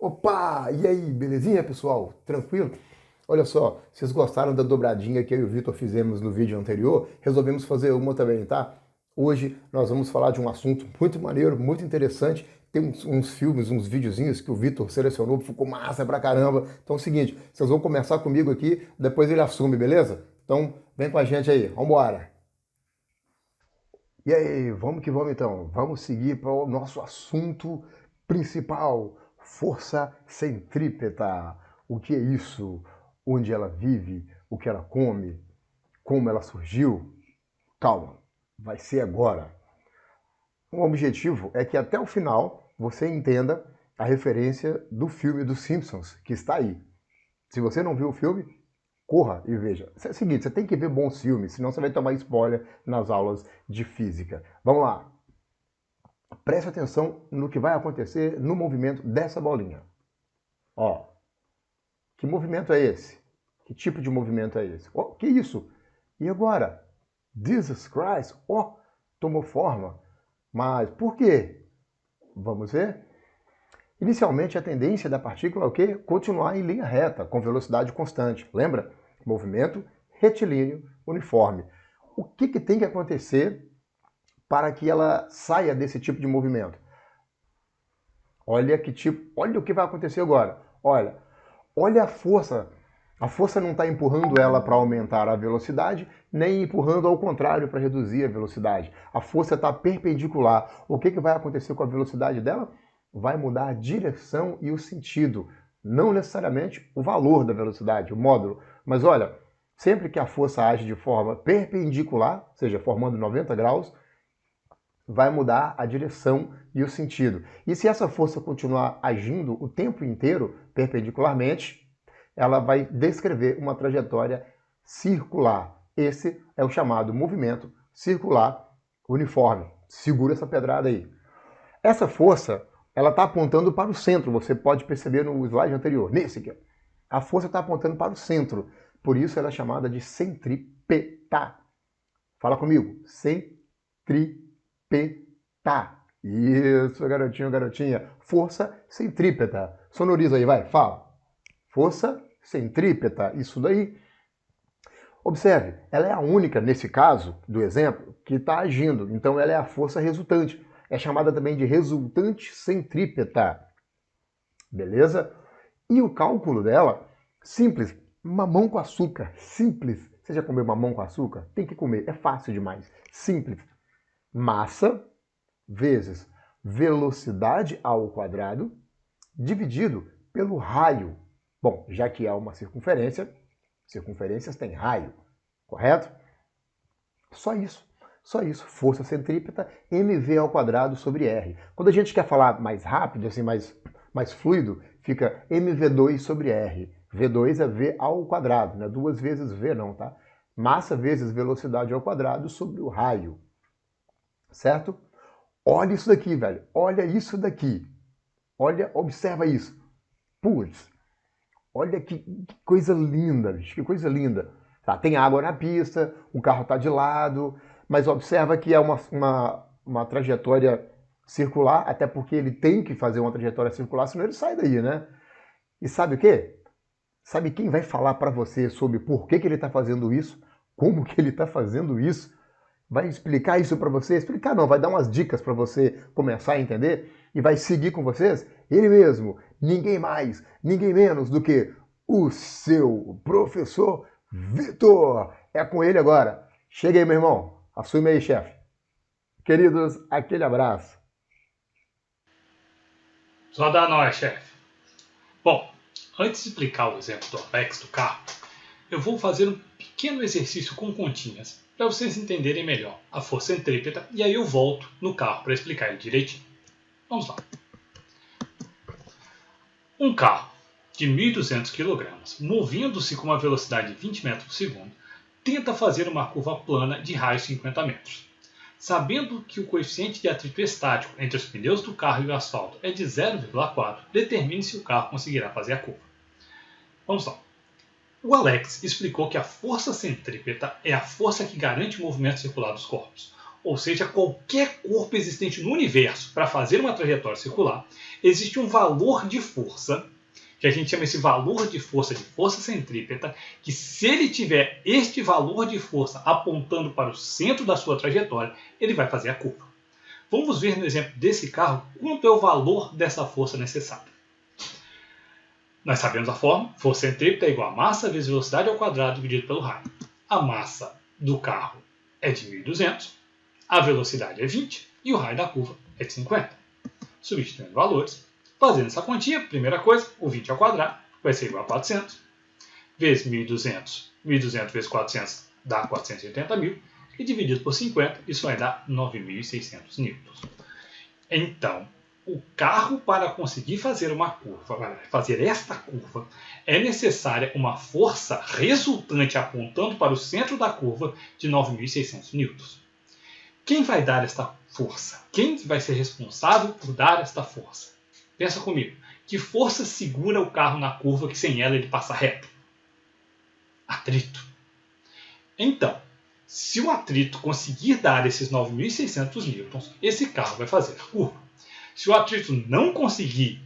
Opa! E aí, belezinha, pessoal? Tranquilo? Olha só, vocês gostaram da dobradinha que eu e o Vitor fizemos no vídeo anterior? Resolvemos fazer uma também, tá? Hoje nós vamos falar de um assunto muito maneiro, muito interessante. Tem uns filmes, uns videozinhos que o Vitor selecionou, ficou massa pra caramba. Então é o seguinte, vocês vão começar comigo aqui, depois ele assume, beleza? Então vem com a gente aí, vambora! E aí, vamos que vamos então. Vamos seguir para o nosso assunto principal, força centrípeta. O que é isso? Onde ela vive? O que ela come? Como ela surgiu? Calma, vai ser agora. O objetivo é que até o final você entenda a referência do filme dos Simpsons, que está aí. Se você não viu o filme, corra e veja. É o seguinte, você tem que ver bons filmes, senão você vai tomar spoiler nas aulas de física. Vamos lá. Preste atenção no que vai acontecer no movimento dessa bolinha. Ó, que movimento é esse? Que tipo de movimento é esse? Ó, que isso? E agora? Jesus Christ, ó, tomou forma. Mas por quê? Vamos ver? Inicialmente, a tendência da partícula é o quê? Continuar em linha reta, com velocidade constante. Lembra? Movimento retilíneo uniforme. O que tem que acontecer para que ela saia desse tipo de movimento? Olha o que vai acontecer agora. Olha a força. A força não está empurrando ela para aumentar a velocidade, nem empurrando ao contrário para reduzir a velocidade. A força está perpendicular. O que vai acontecer com a velocidade dela? Vai mudar a direção e o sentido. Não necessariamente o valor da velocidade, o módulo. Mas olha, sempre que a força age de forma perpendicular, ou seja, formando 90 graus, vai mudar a direção e o sentido. E se essa força continuar agindo o tempo inteiro perpendicularmente, ela vai descrever uma trajetória circular. Esse é o chamado movimento circular uniforme. Segura essa pedrada aí. Essa força, ela está apontando para o centro, você pode perceber no slide anterior, nesse aqui. A força está apontando para o centro, por isso ela é chamada de centrípeta. Fala comigo, centrípeta. Isso, garotinho, garotinha. Força centrípeta. Sonoriza aí, vai, fala. Força centrípeta, isso daí. Observe, ela é a única, nesse caso, do exemplo, que está agindo. Então ela é a força resultante. É chamada também de resultante centrípeta. Beleza? E o cálculo dela, simples, mamão com açúcar. Simples. Você já comeu mamão com açúcar? Tem que comer, é fácil demais. Simples. Massa vezes velocidade ao quadrado dividido pelo raio. Bom, já que é uma circunferência, circunferências têm raio, correto? Só isso. Só isso. Força centrípeta, mv ao quadrado sobre r. Quando a gente quer falar mais rápido, assim, mais fluido, fica mv2 sobre r. V2 é v ao quadrado, não é duas vezes v não, tá? Massa vezes velocidade ao quadrado sobre o raio. Certo? Olha isso daqui, velho. Olha isso daqui. Olha, observa isso. Putz, olha que coisa linda, bicho, que coisa linda. Tá, tem água na pista, o carro está de lado, mas observa que é uma trajetória circular, até porque ele tem que fazer uma trajetória circular, senão ele sai daí, né? E sabe o quê? Sabe quem vai falar para você sobre por que ele está fazendo isso? Como que ele está fazendo isso? Vai explicar isso para você? Explicar não, vai dar umas dicas para você começar a entender e vai seguir com vocês? Ele mesmo, ninguém mais, ninguém menos do que o seu professor Vitor. É com ele agora. Chega aí, meu irmão. Assume aí, chefe. Queridos, aquele abraço. Só dá nós, chefe. Bom, antes de explicar o exemplo do Alex do carro, eu vou fazer um pequeno exercício com continhas para vocês entenderem melhor a força centrípeta e aí eu volto no carro para explicar ele direitinho. Vamos lá. Um carro de 1.200 kg, movendo-se com uma velocidade de 20 metros por segundo, tenta fazer uma curva plana de raio 50 metros. Sabendo que o coeficiente de atrito estático entre os pneus do carro e o asfalto é de 0,4, determine se o carro conseguirá fazer a curva. Vamos lá. O Alex explicou que a força centrípeta é a força que garante o movimento circular dos corpos. ou seja, qualquer corpo existente no universo, para fazer uma trajetória circular, existe um valor de força, que a gente chama esse valor de força centrípeta, que se ele tiver este valor de força apontando para o centro da sua trajetória, ele vai fazer a curva. Vamos ver no exemplo desse carro quanto é o valor dessa força necessária. Nós sabemos a fórmula, força centrípeta é igual a massa vezes velocidade ao quadrado dividido pelo raio. A massa do carro é de 1.200, a velocidade é 20 e o raio da curva é de 50. Substituindo valores, fazendo essa quantia, primeira coisa, o 20 ao quadrado vai ser igual a 400, vezes 1.200, 1.200 vezes 400 dá 480.000, e dividido por 50, isso vai dar 9.600 newtons. Então, o carro, para conseguir fazer uma curva, para fazer esta curva, é necessária uma força resultante apontando para o centro da curva de 9.600 newtons. Quem vai dar esta força? Quem vai ser responsável por dar esta força? Pensa comigo. Que força segura o carro na curva que sem ela ele passa reto? Atrito. Então, se o atrito conseguir dar esses 9.600 newtons, esse carro vai fazer a curva. Se o atrito não conseguir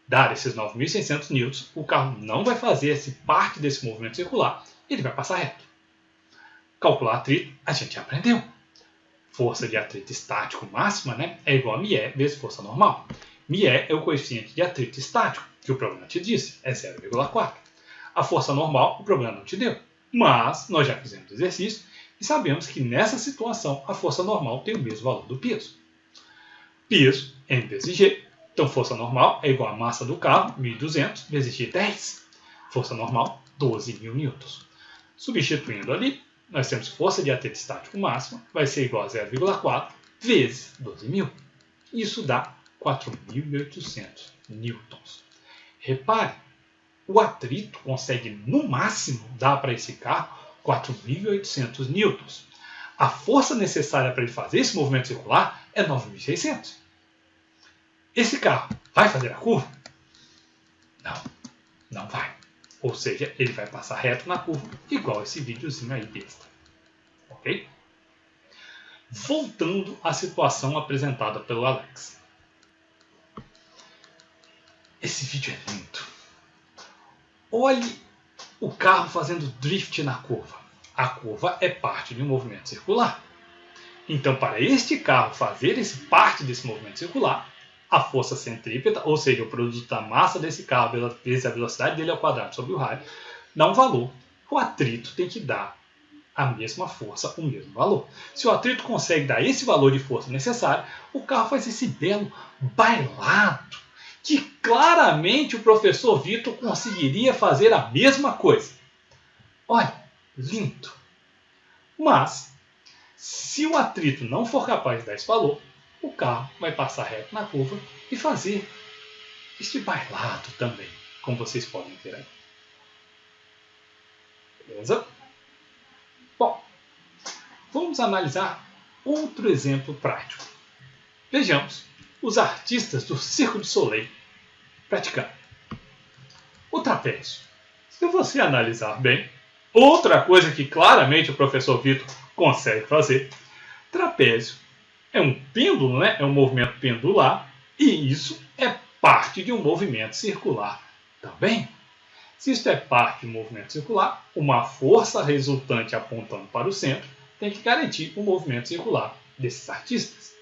dar esses 9.600 newtons, o carro não vai fazer parte desse movimento circular, ele vai passar reto. Calcular atrito, a gente já aprendeu. Força de atrito estático máxima, né, é igual a μe vezes força normal. μe é o coeficiente de atrito estático, que o problema te disse, é 0,4. A força normal, o problema não te deu. Mas nós já fizemos exercício e sabemos que nessa situação a força normal tem o mesmo valor do peso. Peso, m vezes g. Então força normal é igual a massa do carro, 1.200, vezes g, 10. Força normal, 12.000 newtons. Substituindo ali, nós temos força de atrito estático máxima, vai ser igual a 0,4 vezes 12.000. Isso dá 4.800 newtons. Repare, o atrito consegue no máximo dar para esse carro 4.800 newtons. A força necessária para ele fazer esse movimento circular é 9.600. Esse carro vai fazer a curva? Não, não vai. Ou seja, ele vai passar reto na curva, igual esse videozinho aí besta. Ok? Voltando à situação apresentada pelo Alex. Esse vídeo é lindo. Olhe o carro fazendo drift na curva. A curva é parte de um movimento circular. Então, para este carro fazer parte desse movimento circular, a força centrípeta, ou seja, o produto da massa desse carro vezes a velocidade dele ao quadrado sobre o raio, dá um valor. O atrito tem que dar a mesma força, o mesmo valor. Se o atrito consegue dar esse valor de força necessário, o carro faz esse belo bailado, que claramente o professor Vitor conseguiria fazer a mesma coisa. Olha, lindo. Mas, se o atrito não for capaz de dar esse valor, o carro vai passar reto na curva e fazer este bailado também, como vocês podem ver aí. Beleza? Bom, vamos analisar outro exemplo prático. Vejamos os artistas do Cirque du Soleil praticando. O trapézio. Se você analisar bem, outra coisa que claramente o professor Vitor consegue fazer, trapézio é um pêndulo, né? É um movimento pendular, e isso é parte de um movimento circular também. Se isto é parte de um movimento circular, uma força resultante apontando para o centro tem que garantir o movimento circular desses artistas.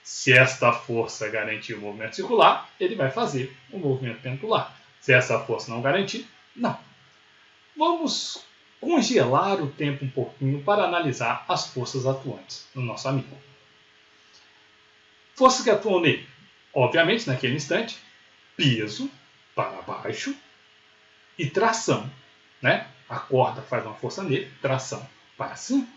Se esta força garantir o movimento circular, ele vai fazer o movimento pendular. Se essa força não garantir, não. Vamos congelar o tempo um pouquinho para analisar as forças atuantes no nosso amigo. Forças que atuam nele. Obviamente, naquele instante, peso para baixo e tração, né? A corda faz uma força nele, tração para cima.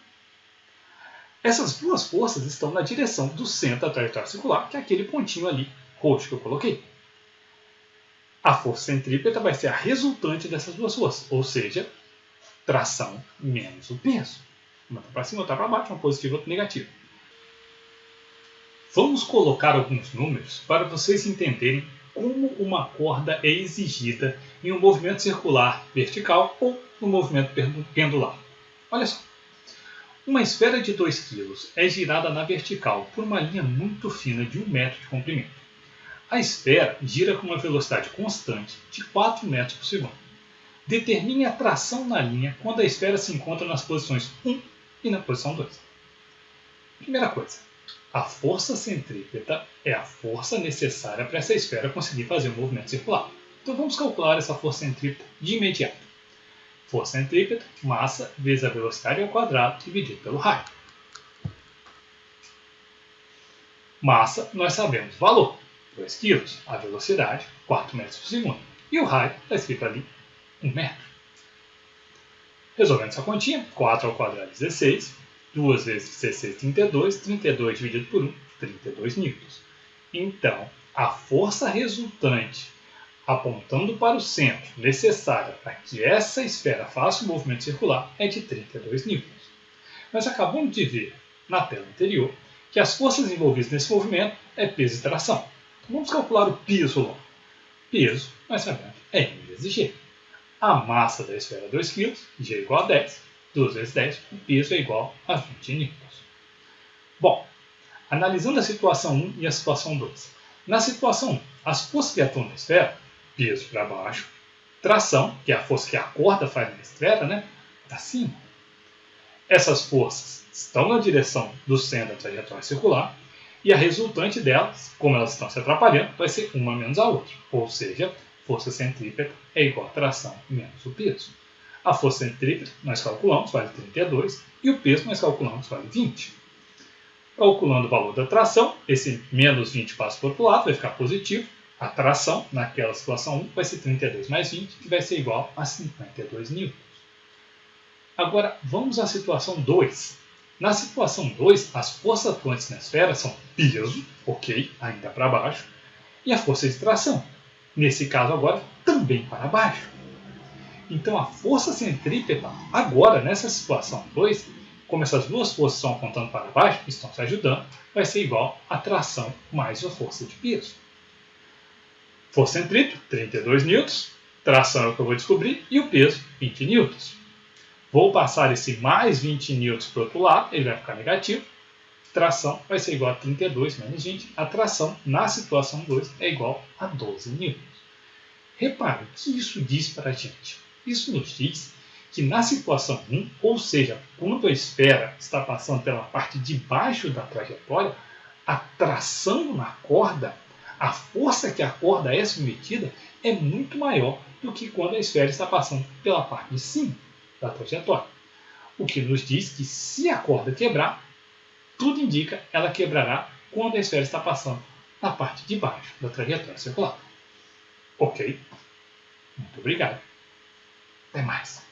Essas duas forças estão na direção do centro da trajetória circular, que é aquele pontinho ali roxo que eu coloquei. A força centrípeta vai ser a resultante dessas duas forças, ou seja, tração menos o peso. Uma está para cima, outra para baixo, uma positiva e outra negativa. Vamos colocar alguns números para vocês entenderem como uma corda é exigida em um movimento circular vertical ou no movimento pendular. Olha só. Uma esfera de 2 kg é girada na vertical por uma linha muito fina de 1 metro de comprimento. A esfera gira com uma velocidade constante de 4 metros por segundo. Determine a tração na linha quando a esfera se encontra nas posições 1 e na posição 2. Primeira coisa, a força centrípeta é a força necessária para essa esfera conseguir fazer um movimento circular. Então vamos calcular essa força centrípeta de imediato. Força centrípeta, massa vezes a velocidade ao quadrado dividido pelo raio. Massa, nós sabemos o valor, 2 kg. A velocidade, 4 metros por segundo. E o raio, está escrito ali, 1 metro. Resolvendo essa continha, 4 ao quadrado 16, 2 vezes 16, 32, 32 dividido por 1, 32 newtons. Então, a força resultante apontando para o centro necessária para que essa esfera faça o movimento circular é de 32 newtons. Nós acabamos de ver na tela anterior que as forças envolvidas nesse movimento é peso e tração. Então, vamos calcular o peso logo. Peso, nós sabemos, é M vezes G. A massa da esfera é 2 kg, G é igual a 10, 2 vezes 10, o peso é igual a 20 newtons. Bom, analisando a situação 1 e a situação 2. Na situação 1, as forças que atuam na esfera, peso para baixo, tração, que é a força que a corda faz na esfera, para cima. Essas forças estão na direção do centro da trajetória circular e a resultante delas, como elas estão se atrapalhando, vai ser uma menos a outra. Ou seja, força centrípeta é igual a tração menos o peso. A força centrípeta nós calculamos, vale 32, e o peso nós calculamos, vale 20. Calculando o valor da tração, esse menos 20 passa para o outro lado, vai ficar positivo. A tração, naquela situação 1, vai ser 32 mais 20, que vai ser igual a 52 newtons. Agora, vamos à situação 2. Na situação 2, as forças atuantes na esfera são peso, ok, ainda para baixo, e a força de tração. Nesse caso agora, também para baixo. Então a força centrípeta, agora, nessa situação 2, como essas duas forças estão apontando para baixo, estão se ajudando, vai ser igual a tração mais a força de peso. Força centrípeta, 32 newtons, tração é o que eu vou descobrir, e o peso, 20 newtons. Vou passar esse mais 20 newtons para o outro lado, ele vai ficar negativo. Tração vai ser igual a 32 menos 20. A tração, na situação 2, é igual a 12 newtons. Repare o que isso diz para a gente. Isso nos diz que na situação 1, ou seja, quando a esfera está passando pela parte de baixo da trajetória, a tração na corda, a força que a corda é submetida, é muito maior do que quando a esfera está passando pela parte de cima da trajetória. O que nos diz que se a corda quebrar, tudo indica ela quebrará quando a esfera está passando na parte de baixo da trajetória circular. Ok? Muito obrigado. Até mais.